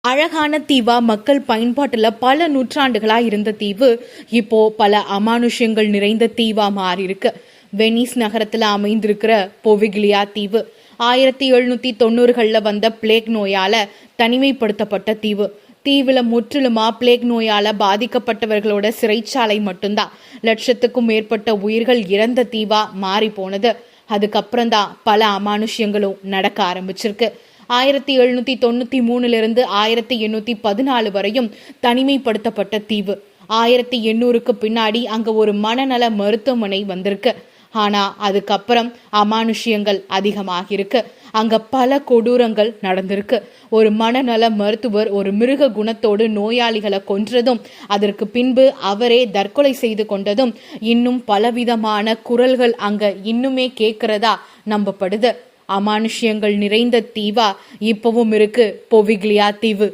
அழகான தீவா மக்கள் பயன்பாட்டுல பல நூற்றாண்டுகளா இருந்த தீவு இப்போ பல அமானுஷ்யங்கள் நிறைந்த தீவா மாறி இருக்கு. வெனிஸ் நகரத்துல அமைந்திருக்கிற பொவிகிலியா தீவு 1790கள்ல வந்த பிளேக் நோயால தனிமைப்படுத்தப்பட்ட தீவு. தீவுல முற்றிலுமா பிளேக் நோயால பாதிக்கப்பட்டவர்களோட சிறைச்சாலை மட்டும்தான். லட்சத்துக்கும் மேற்பட்ட உயிர்கள் இறந்த தீவா மாறி போனது. அதுக்கப்புறம் தான் பல அமானுஷ்யங்களும் நடக்க ஆரம்பிச்சிருக்கு. 1793 1814 வரையும் தனிமைப்படுத்தப்பட்ட தீவு. 1800க்கு பின்னாடி அங்க ஒரு மனநல மருத்துவமனை வந்திருக்கு. ஆனா அதுக்கப்புறம் அமானுஷ்யங்கள் அதிகமாகிருக்கு. அங்க பல கொடூரங்கள் நடந்திருக்கு. ஒரு மனநல மருத்துவர் ஒரு மிருக குணத்தோடு நோயாளிகளை கொன்றதும், அதற்கு பின்பு அவரே தற்கொலை செய்து கொண்டதும், இன்னும் பலவிதமான குரல்கள் அங்க இன்னுமே கேட்கிறதா நம்பப்படுது. அமானுஷ்யங்கள் நிறைந்த தீவா இப்பவும் இருக்கு பொவிகிலியா தீவு.